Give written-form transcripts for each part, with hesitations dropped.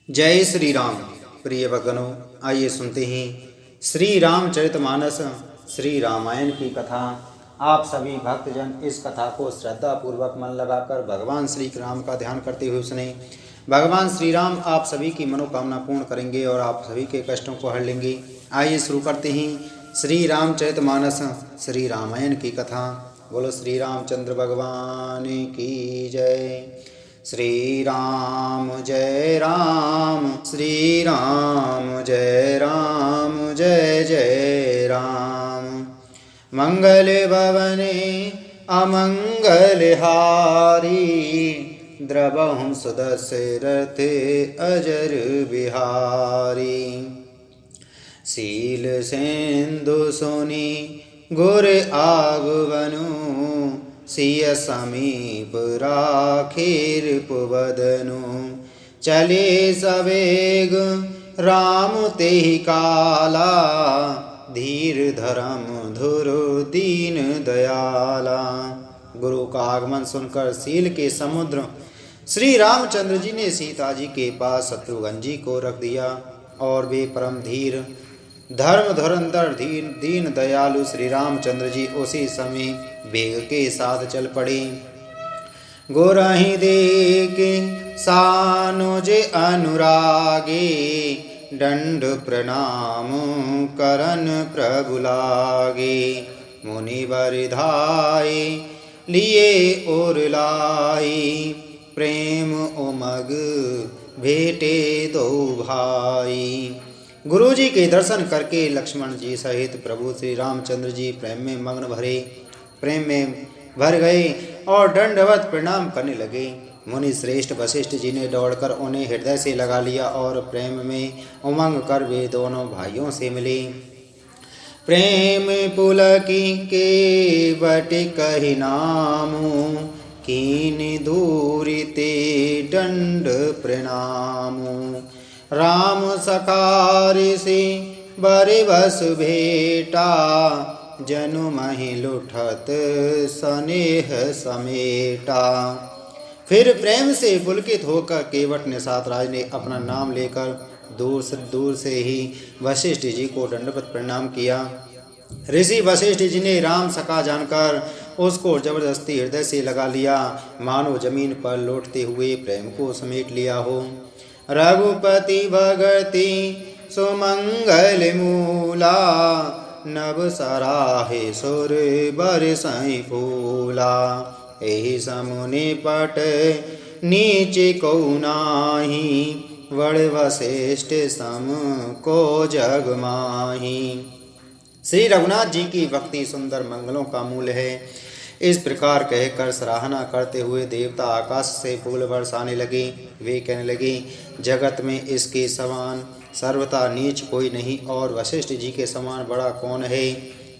जय श्री राम। प्रिय भक्तों, आइए सुनते हैं श्री रामचरितमानस श्री रामायण की कथा। आप सभी भक्तजन इस कथा को श्रद्धा पूर्वक मन लगाकर भगवान श्री राम का ध्यान करते हुए सुने। भगवान श्री राम आप सभी की मनोकामना पूर्ण करेंगे और आप सभी के कष्टों को हर लेंगे। आइए शुरू करते हैं श्री रामचरितमानस श्री रामायण की कथा। बोलो श्री रामचंद्र भगवान की जय। श्री राम जय राम, श्री राम जय राम, जय जय राम। मंगल भवने अमंगल हारी, द्रवहुं सुदशरथ अजर बिहारी। शील सेंदु सुनि गुर आगवनु, सिय समीप राखिर पुवदनु। चले सवेग राम तेहि काला, धीर धर्म धुरु दीन दयाला। गुरु का आगमन सुनकर शील के समुद्र श्री रामचंद्र जी ने सीता जी के पास शत्रुघ्न जी को रख दिया और वे परम धीर धर्म धुरंधर दीन दयालु श्री रामचंद्र जी उसी समय वेग के साथ चल पड़े। गोरहि देखे सानुज अनुरागे, दंड प्रणाम करन प्रभु लागे। मुनि बरधाए लिए और लाई, प्रेम उमग भेटे दो भाई। गुरु जी के दर्शन करके लक्ष्मण जी सहित प्रभु श्री रामचंद्र जी प्रेम में भर गए और दंडवत प्रणाम करने लगे। मुनि श्रेष्ठ वशिष्ठ जी ने दौड़कर उन्हें हृदय से लगा लिया और प्रेम में उमंग कर वे दोनों भाइयों से मिले। प्रेम पुलकी के बट कहि नामु, कीन दूरि ते दंड प्रणामु। राम सखारि से बरे बस भेटा, जनु महि लुठत स्नेह समेटा। फिर प्रेम से पुलकित होकर केवट निषाद राज ने अपना नाम लेकर दूर से ही वशिष्ठ जी को दंडवत प्रणाम किया। ऋषि वशिष्ठ जी ने राम सखा जानकर उसको जबरदस्ती हृदय से लगा लिया, मानो जमीन पर लौटते हुए प्रेम को समेट लिया हो। रघुपति भगति सुमंगल मूला, नभ सराहे सुर बरसई फूला। एहि समुनि पट नीचे को नाही, वड़ वशिष्ठ सम को जग माही। श्री रघुनाथ जी की भक्ति सुंदर मंगलों का मूल है। इस प्रकार कहकर सराहना करते हुए देवता आकाश से फूल बरसाने लगे। वे कहने लगे, जगत में इसके समान सर्वथा नीच कोई नहीं और वशिष्ठ जी के समान बड़ा कौन है।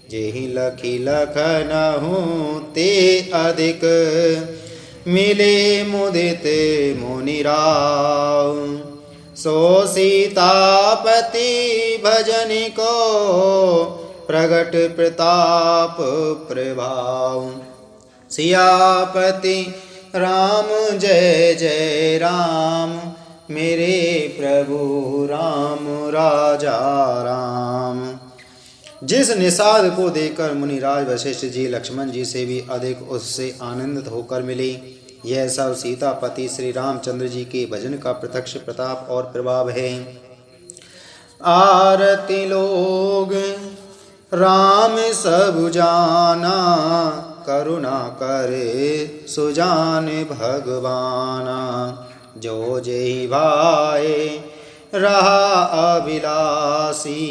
जेहि लखी लखनहु ते अधिक, मिले मुदित मुनिराव। सो सीतापति भजन को, प्रगट प्रताप प्रभाव। सियापति राम जय जय राम, मेरे प्रभु राम राजा राम। जिस निषाद को देखकर मुनिराज वशिष्ठ जी लक्ष्मण जी से भी अधिक उससे आनंदित होकर मिले। यह सब सीतापति श्री रामचंद्र जी के भजन का प्रत्यक्ष प्रताप और प्रभाव है। आरती लोग राम सब जाना, करुणा करे सुजान भगवाना। जो जेहि भाए रहा अभिलाषी,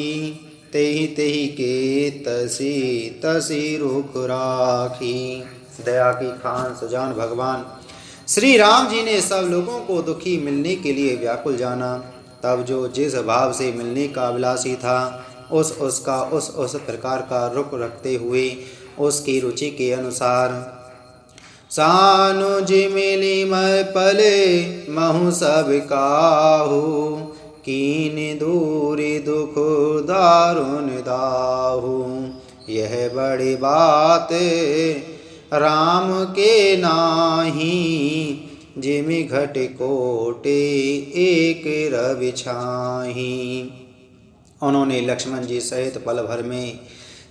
तेहि तेहि के तसी तसी रुख राखी। दया की खान सुजान भगवान श्री राम जी ने सब लोगों को दुखी मिलने के लिए व्याकुल जाना। तब जो जिस भाव से मिलने का अभिलाषी था उस प्रकार का रुख रखते हुए उसकी रुचि के अनुसार। सानुज मिली मैं पले महु सब काहू, कीन दूरी दुख दारुण दाहू। यह बड़ी बात राम के नाही, जिमि घट कोटे एक रवि छाही। उन्होंने लक्ष्मण जी सहित पल भर में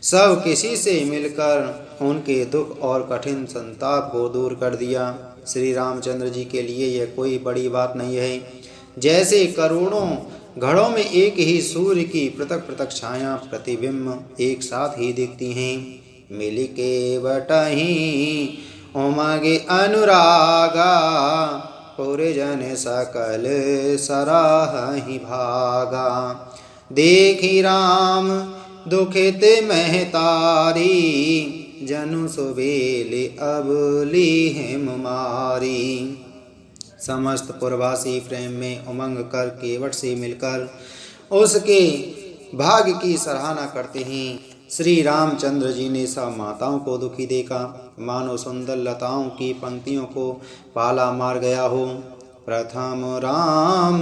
सब किसी से मिलकर उनके दुख और कठिन संताप को दूर कर दिया। श्री रामचंद्र जी के लिए यह कोई बड़ी बात नहीं है। जैसे करोड़ों घड़ों में एक ही सूर्य की पृथक पृथक छाया प्रतिबिंब एक साथ ही दिखती हैं। मिल के बटही उमगे अनुरागा, पुरजन सकल सराहि भागा। देखी राम दुखित महतारी, जनु सुबेले अब लीहिम मारी। समस्त पुरवासी प्रेम में उमंग कर केवट से मिलकर उसके भाग्य की सराहना करते हैं। श्री रामचंद्र जी ने सब माताओं को दुखी देखा, मानो सुंदर लताओं की पंक्तियों को पाला मार गया हो। प्रथम राम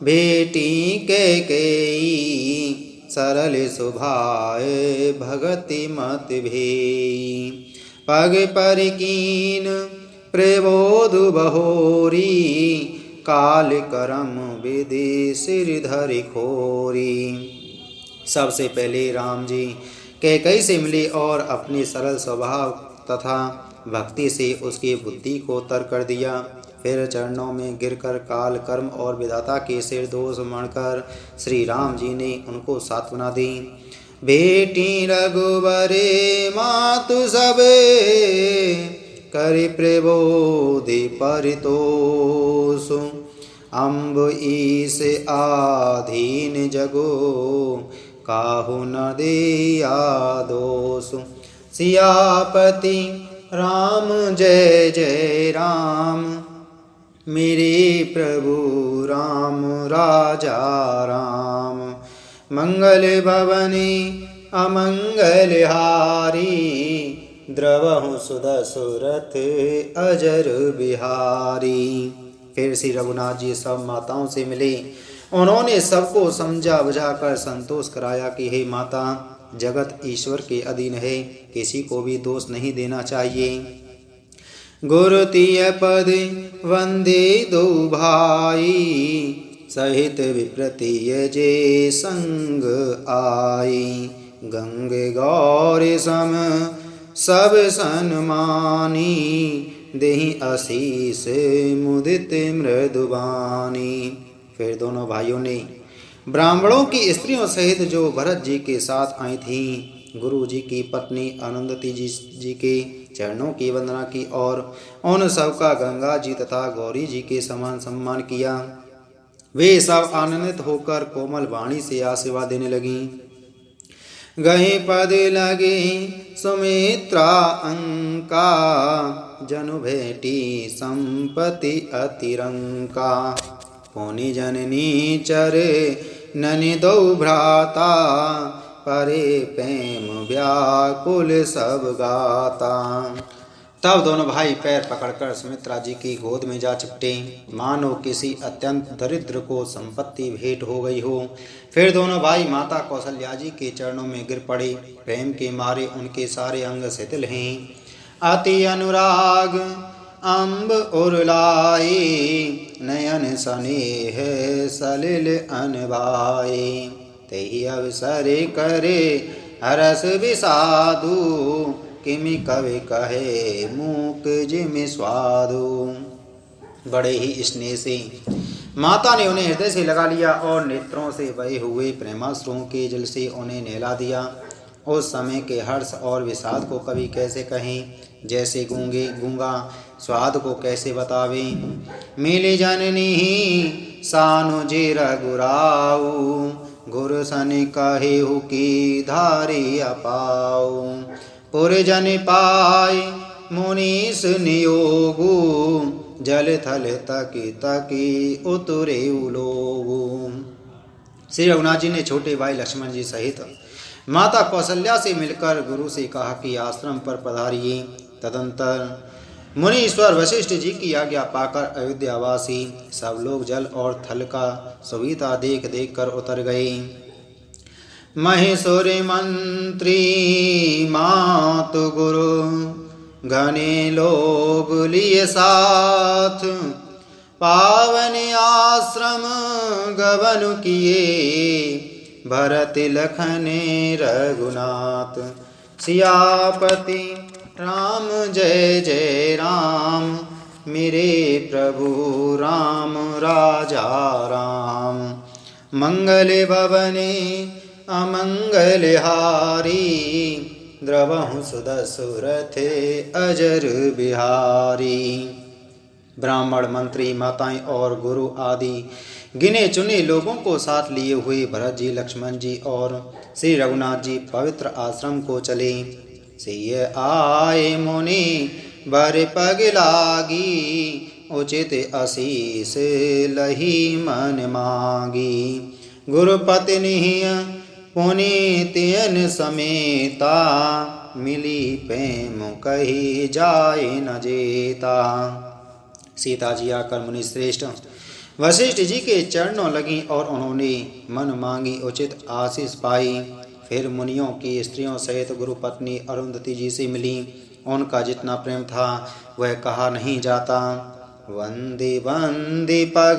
बेटी कैकेयी, सरल सुभाए भगति मत भेई। पग पर कीन प्रबोध बहोरी, काल करम विधि सिरधर खोरी। सबसे पहले राम जी कैकेयी से मिले और अपने सरल स्वभाव तथा भक्ति से उसकी बुद्धि को तर कर दिया। फिर चरणों में गिरकर काल कर्म और विधाता के सिर दोष मणकर श्री राम जी ने उनको सांत्वना दी। बेटी रघुबरे मातु सबे, करि प्रबोधि परितोष। अम्ब ईस आधीन जगो, काहू न दिया दोष। सियापति राम जय जय राम, मेरे प्रभु राम राजा राम। मंगल भवनी अमंगल हारी, द्रवहु सुदसुरथ अजर बिहारी। फिर श्री रघुनाथ जी सब माताओं से मिले। उन्होंने सबको समझा बुझाकर संतोष कराया कि हे माता, जगत ईश्वर के अधीन है, किसी को भी दोष नहीं देना चाहिए। गुरु तिय पद वंदे दो भाई, सहित विप्रतिय जे संग आई। गंग गौर सम सब सन्मानी, देहि आशीष मुदित मृदुबानी। फिर दोनों भाइयों ने ब्राह्मणों की स्त्रियों सहित जो भरत जी के साथ आई थीं, गुरु जी की पत्नी आनंदती जी के चरणों की वंदना की और उन सब का गंगा जी तथा गौरी जी के समान सम्मान किया। वे सब आनंदित होकर कोमल वाणी से आशीर्वाद देने लगी। गही पद लगे सुमित्रा अंका, जनु भेटी संपत्ति अतिरंका। पुनि जननी चर ननि दो भ्राता, परे प्रेम व्याकुल सब गाता। तब दोनों भाई पैर पकड़कर सुमित्रा जी की गोद में जा चिपटे, मानो किसी अत्यंत दरिद्र को संपत्ति भेंट हो गई हो। फिर दोनों भाई माता कौशल्या जी के चरणों में गिर पड़े। प्रेम के मारे उनके सारे अंग शिथिल हैं। अति अनुराग अम्ब उरलाए, नयन स्नेह सलिल अनभाए। तेहि अवसर करे हरस विषादु, किमि कवि कहे मूक जिमि स्वादु। बड़े ही स्नेह से माता ने उन्हें हृदय से लगा लिया और नेत्रों से बहे हुए प्रेमाश्रुओं के जल से उन्हें नहला दिया। उस समय के हर्ष और विषाद को कवि कैसे कहें, जैसे गूंगा स्वाद को कैसे बतावे। मिली जननी सानु जे रघुराऊ, गुरु सनि कहेहु की धारी अपाऊ। पुरजन पाय मुनीस नियोगु, जल थल तकी तकी उतरे उलोगु। श्री रघुनाथ जी ने छोटे भाई लक्ष्मण जी सहित माता कौशल्या से मिलकर गुरु से कहा कि आश्रम पर पधारिए। तदंतर मुनीश्वर वशिष्ठ जी की आज्ञा पाकर अयोध्यावासी सब लोग जल और थल का सुविधा देख देख कर उतर गए। महेश्वर मंत्री मातु गुरु, घने लोग लिए साथ, पावन आश्रम गवन किए, भरत लखन रघुनाथ। सियापति राम जय जय राम, मेरे प्रभु राम राजा राम। मंगल भवने अमंगल हारी, द्रवहु सुदसुरथ अजर बिहारी। ब्राह्मण, मंत्री, माताएं और गुरु आदि गिने चुने लोगों को साथ लिए हुए भरत जी, लक्ष्मण जी और श्री रघुनाथ जी पवित्र आश्रम को चले। सिय आए मुनि बर पग लागी, उचित आशीष लही मन मागी। गुरु पत्नी पुनीतियन समेता, मिली प्रेम कही जाए न जेता। सीता जी आकर मुनि श्रेष्ठ वशिष्ठ जी के चरणों लगी और उन्होंने मन मांगी उचित आशीष पाई। फिर मुनियों की स्त्रियों सहित गुरु पत्नी अरुंधति जी से मिली। उनका जितना प्रेम था वह कहा नहीं जाता। वंदे वंदे पग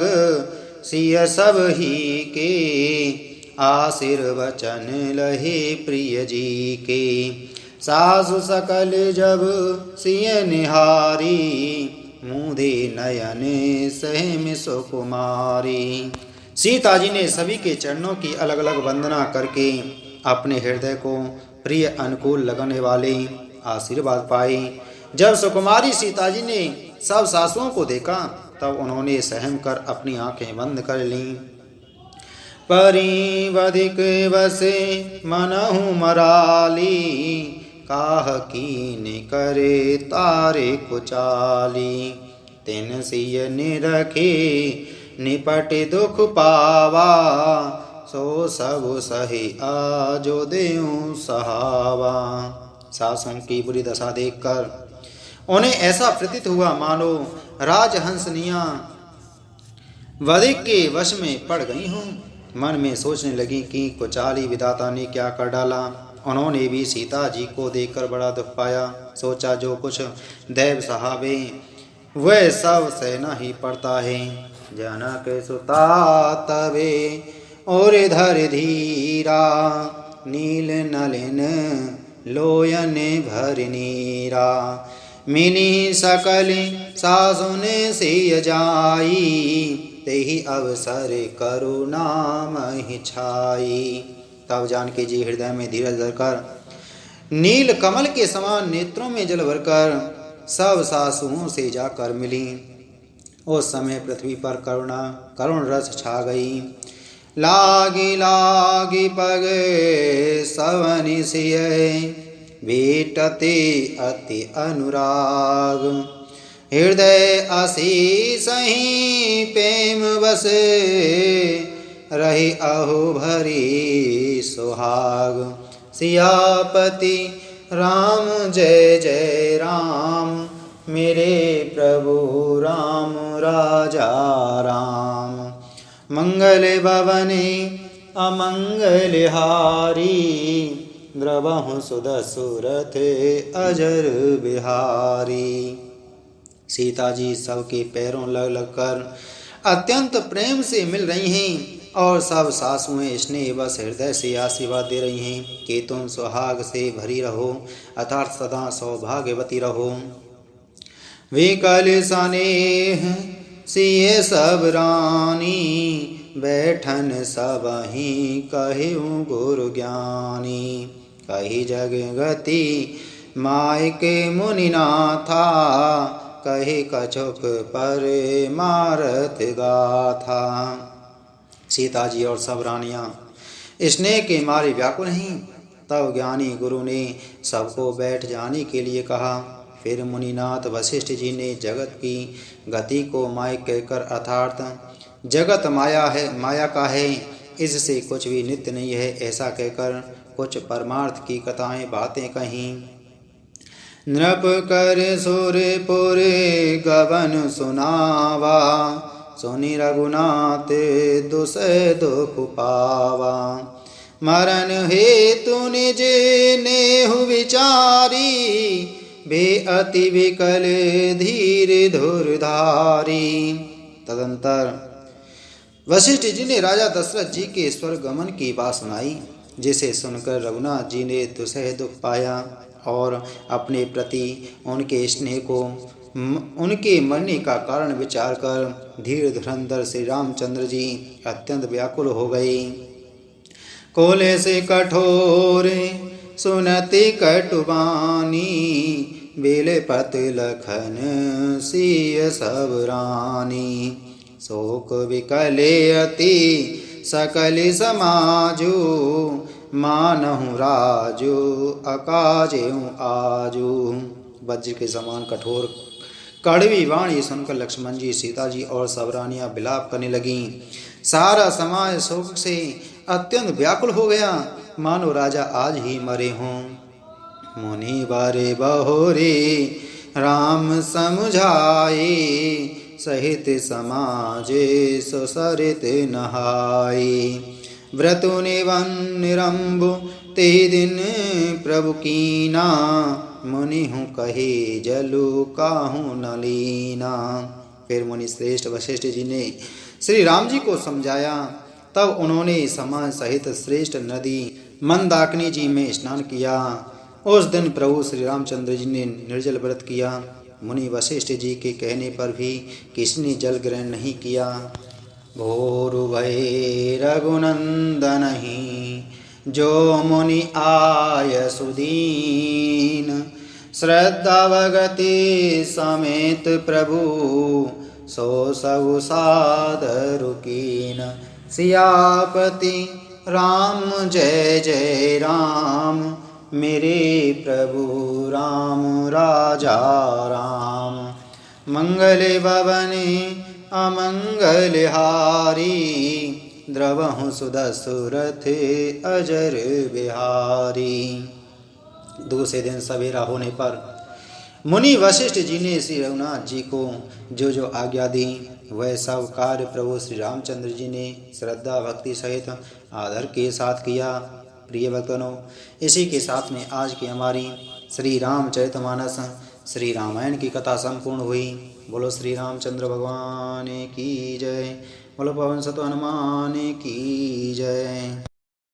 सिय सब ही के, आशीर्वचन लहे प्रिय जी के। सासु सकल जब सिय निहारी, मूंधे नयन सहम सुकुमारी। सीता जी ने सभी के चरणों की अलग अलग वंदना करके अपने हृदय को प्रिय अनुकूल लगने वाले आशीर्वाद पाए। जब सुकुमारी सीता जी ने सब सासुओं को देखा तब उन्होंने सहम कर अपनी आंखें बंद कर लीं। परिवधिक वसे मनहु मराली, काह कीन करे तारे कुचाली। तिन सिय निरखे निपट दुख पावा, सो सब सही आजो देऊं सहावा। सासों की बुरी दशा देखकर उन्हें ऐसा प्रतीत हुआ मानो राजहंसनियां वधिक के वश में पड़ गई हों। मन में सोचने लगी कि कुचाली विधाता ने क्या कर डाला। उन्होंने भी सीता जी को देखकर बड़ा दुख पाया। सोचा जो कुछ दैव सहावे वह सब सहना ही पड़ता है। जनक सुता तवे और धर धीरा, नील नलिन लोयन भर नीरा। मिनी सकल सासुन सिय जाई, तेहि अवसर करुणा महि छाई। तब जानकी जी हृदय में धीरज धरकर नील कमल के समान नेत्रों में जल भरकर सब सासुओं से जाकर मिली। उस समय पृथ्वी पर करुण रस छा गई। लागी लागी पग सवनि सिय, भेटते अति अनुराग। हृदय आशीष ही प्रेम बसे, रही अहो भरी सुहाग। सियापति राम जय जय राम, मेरे प्रभु राम राजा राम। मंगल भवने अमंगल हारी, द्रवहु सुदसुरथ अजर बिहारी। सीता जी सबके पैरों लग लग कर अत्यंत प्रेम से मिल रही हैं और सब सासुएं स्नेह बस हृदय से आशीर्वाद दे रही हैं कि तुम सुहाग से भरी रहो अर्थात सदा सौभाग्यवती रहो। विकल स्नेह सिय सब रानी, बैठन सब ही कहूँ गुरु ज्ञानी। कही जग गति मायके मुनिनाथा, कहे कछुक पर मारत गाथा। सीता जी और सब रानियां स्नेह के मारे व्याकुल हैं। तब ज्ञानी गुरु ने सबको बैठ जाने के लिए कहा। फिर मुनिनाथ वशिष्ठ जी ने जगत की गति को माया कहकर अर्थात जगत माया का है, इससे कुछ भी नित्य नहीं है ऐसा कहकर कुछ परमार्थ की कथाएं बातें कहीं। नृप कर सुरपुर गवन सुनावा, सुनि रघुनाथ दुसह दुख पावा। मरण हेतु निज नेहु विचारी, बे अति विकल धीर धुरधारी। तदंतर वशिष्ठ जी ने राजा दशरथ जी के स्वर्ग गमन की बात सुनाई, जिसे सुनकर रघुनाथ जी ने दुसह दुख पाया और अपने प्रति उनके स्नेह को उनके मरने का कारण विचार कर धीर धुरंधर श्री रामचंद्र जी अत्यंत व्याकुल हो गए। कोले से कठोर सुनति कटुबानी, बेले पत लखन सिय सब रानी। शोक विकले अति सकल समाजु, मानहु राजु अकाजेऊ आजू। वज्र के समान कठोर कड़वी वाणी सुनकर लक्ष्मण जी, सीता जी और सब रानियां विलाप करने लगीं। सारा समाज शोक से अत्यंत व्याकुल हो गया, मानो राजा आज ही मरे हों। मुनि बारे बहोरे राम समुझाए, सहित समाजे सुसरित नहाए। व्रतु निरंबु ते दिन प्रभु कीना, मुनि हूँ कहे जलु काहू नलीना। फिर मुनि श्रेष्ठ वशिष्ठ जी ने श्री राम जी को समझाया। तब उन्होंने समाज सहित श्रेष्ठ नदी मंदाकिनी जी में स्नान किया। उस दिन प्रभु श्री रामचंद्र जी ने निर्जल व्रत किया। मुनि वशिष्ठ जी के कहने पर भी किसी ने जल ग्रहण नहीं किया। घोर भय रघुनंदन ही, जो मुनि आय सुदीन। श्रद्धा भगति समेत प्रभु, सो सब सादर कीन। सियापति राम जय जय राम, मेरे प्रभु राम राजा राम। मंगल भवने अमंगल हारी, द्रवहु सुदसुरथ अजर बिहारी। दूसरे दिन सवेरा होने पर मुनि वशिष्ठ जी ने श्री रघुनाथ जी को जो जो आज्ञा दी, वह सब कार्य प्रभु श्री रामचंद्र जी ने श्रद्धा भक्ति सहित आदर के साथ किया। प्रिय भक्तों, इसी के साथ में आज की हमारी श्री रामचरितमानस श्री रामायण की कथा संपूर्ण हुई। बोलो श्री रामचंद्र भगवान की जय। बोलो पवन सुत हनुमान की जय।